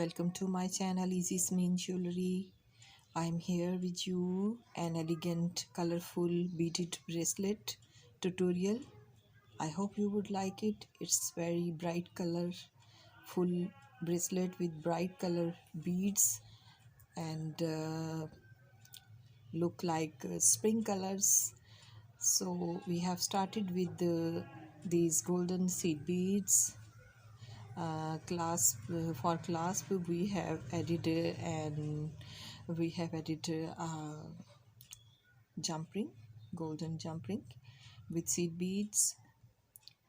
welcome to my channel EasySamin Jewelery. I'm here with you an elegant colorful beaded bracelet tutorial. I hope you would like it. It's very bright color full bracelet with bright color beads and look like spring colors. So we have started with these golden seed beads. Clasp for clasp we have added jump ring, golden jump ring with seed beads.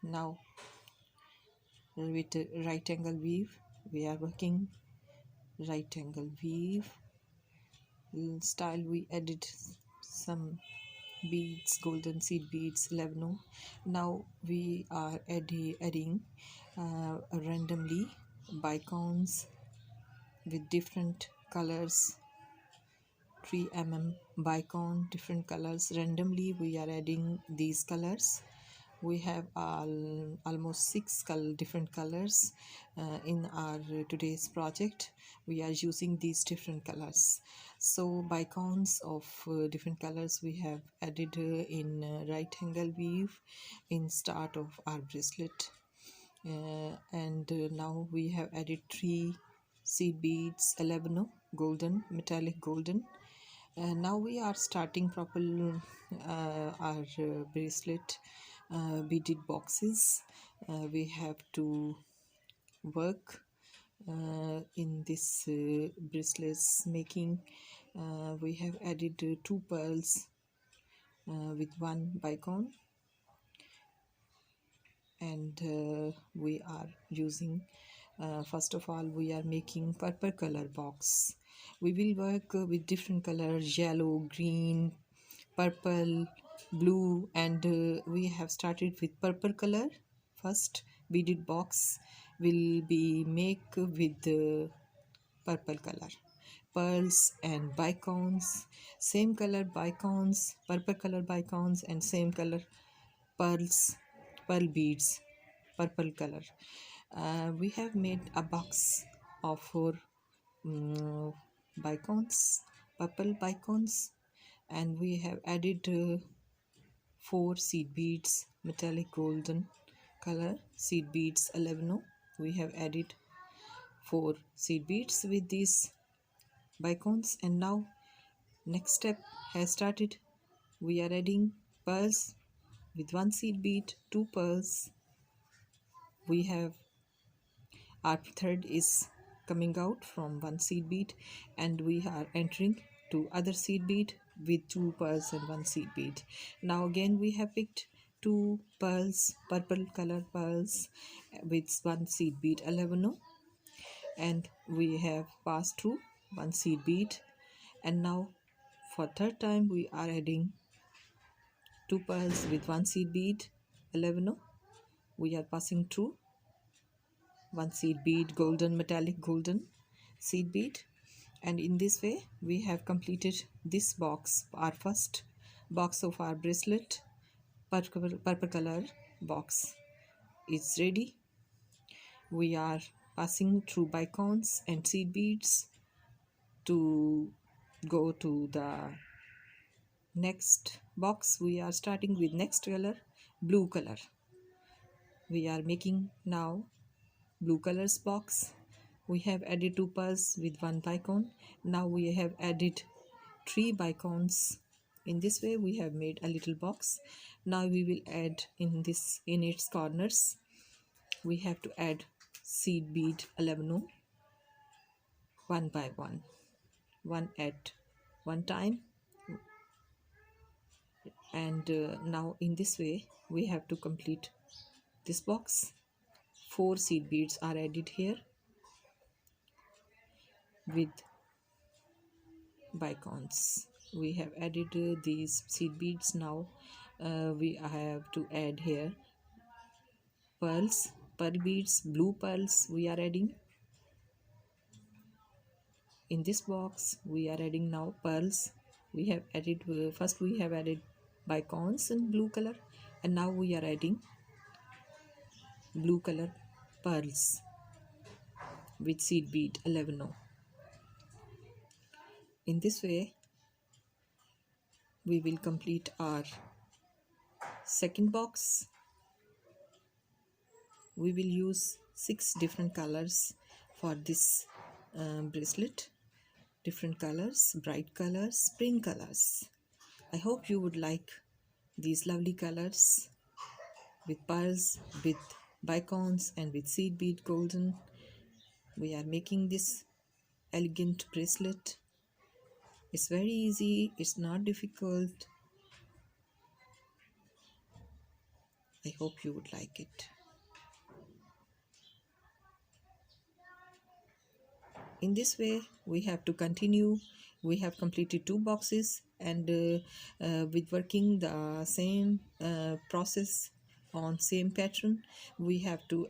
Now with right angle weave we are working right angle weave style. We added some beads, golden seed beads 11. Now we are adding randomly bicones with different colors, 3 mm bicone, different colors. Randomly we are adding these colors. We have almost 6 different colors in our today's project. We are using these different colors, so bicones of different colors we have added in right angle weave in start of our bracelet. And now we have added 3 seed beads 11 golden, metallic golden. Now we are starting proper our bracelet beaded boxes. We have to work in this bracelets making. We have added 2 pearls with 1 bicone, and we are using first of all we are making purple color box. We will work with different colors, yellow, green, purple, blue, and we have started with purple color. First beaded box will be make with the purple color, pearls and bicones, same color bicones, purple color bicones, and same color pearls, pearl beads, purple color. We have made a box of 4 bicones, purple bicones, and we have added 4 seed beads, metallic golden color seed beads 11. We have added 4 seed beads with these bicones, and now next step has started. We are adding pearls with 1 seed bead, 2 pearls. We have our thread is coming out from 1 seed bead, and we are entering to other seed bead with 2 pearls and 1 seed bead. Now again we have picked 2 pearls, purple color pearls with 1 seed bead 11, and we have passed through 1 seed bead. And now for third time we are adding 2 pearls with 1 seed bead 11. We are passing through 1 seed bead, golden, metallic golden seed bead, and in this way we have completed this box. Our first box of our bracelet, purple color box, is ready. We are passing through bicones and seed beads to go to the next box. We are starting with next color, blue color. We are making now blue colors box. We have added 2 pearls with 1 bicone. Now we have added 3 bicones. In this way we have made a little box. Now we will add in its corners we have to add seed bead 11, 1 by 1, 1 at one time. And now in this way we have to complete this box. 4 seed beads are added here with bicones. We have added these seed beads. Now we have to add here pearls, pearl beads, blue pearls we are adding. In this box we are adding now pearls. We have added first we have added bicones in blue color, and now we are adding blue color pearls. with seed bead 11. In this way we will complete our second box. We will use 6 different colors for this bracelet. Different colors, bright colors, spring colors. I hope you would like these lovely colors with pearls, with bicones and with seed bead golden. We are making this elegant bracelet. It's very easy, it's not difficult. I hope you would like it. In this way we have to continue. We have completed 2 boxes, and with working the same process on same pattern, we have to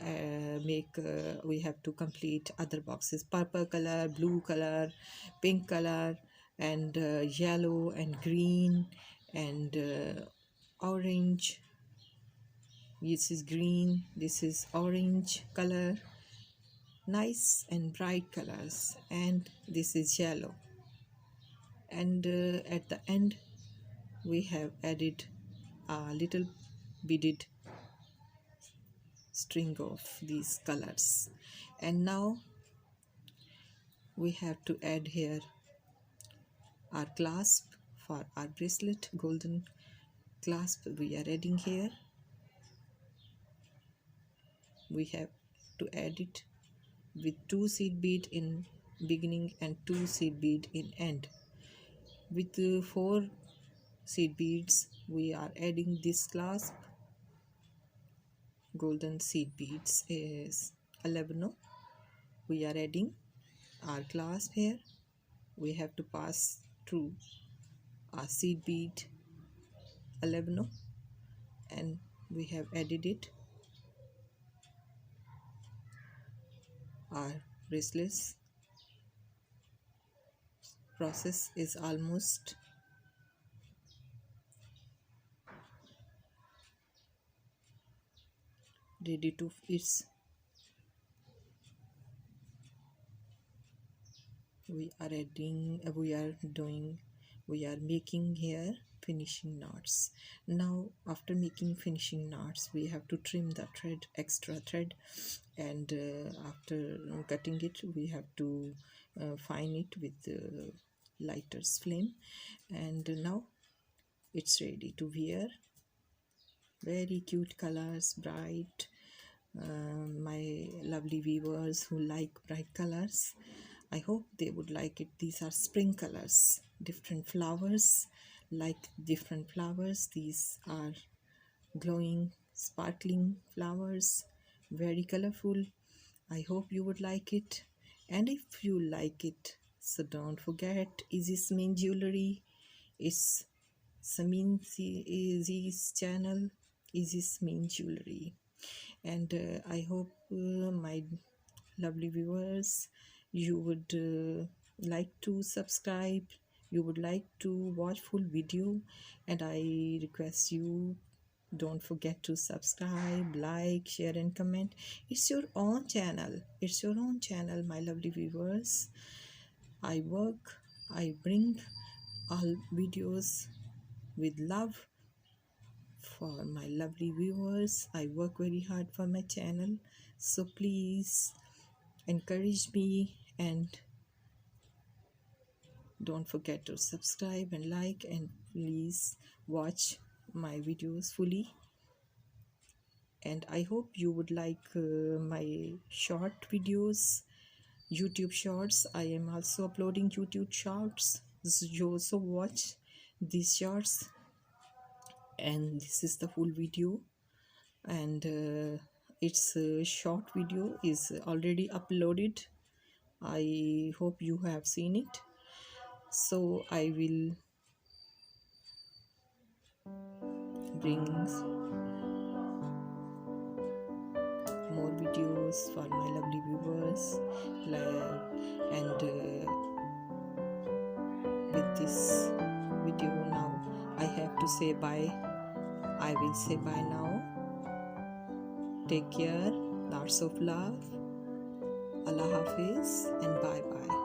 we have to complete other boxes: purple color, blue color, pink color, and yellow and green and orange. This is green, this is orange color, nice and bright colors, and this is yellow. And at the end we have added a little beaded string of these colors. And now we have to add here our clasp for our bracelet. Golden clasp we are adding here. We have to add it with 2 seed bead in beginning and 2 seed bead in end. With 4 seed beads we are adding this clasp. Golden seed beads is 11. We are adding our clasp here. We have to pass through our seed bead 11 and we have added it. Our bracelets process is almost ready to we are making here finishing knots. Now after making finishing knots we have to trim the thread, extra thread, and after cutting it we have to fine it with lighter flame. And now it's ready to wear. Very cute colors, bright. My lovely viewers who like bright colors, I hope they would like it. These are spring colors, different flowers, like different flowers. These are glowing, sparkling flowers, very colorful. I hope you would like it. And if you like it, so don't forget EasySamin Jewelery. It's saminzee's channel, EasySamin Jewelery. And I hope my lovely viewers, you would like to subscribe, you would like to watch full video, and I request you, don't forget to subscribe, like, share and comment. It's your own channel, it's your own channel, my lovely viewers. I bring all videos with love for my lovely viewers. I work very hard for my channel, so please encourage me and don't forget to subscribe and like, and please watch my videos fully. And I hope you would like my short videos, YouTube shorts. I am also uploading YouTube shorts, so you also watch these shorts. And this is the full video, and its short video is already uploaded. I hope you have seen it. So I will bring more videos for my lovely viewers, and with this video now I have to say bye. I will say bye now. Take care, lots of love, Allah Hafiz and bye bye.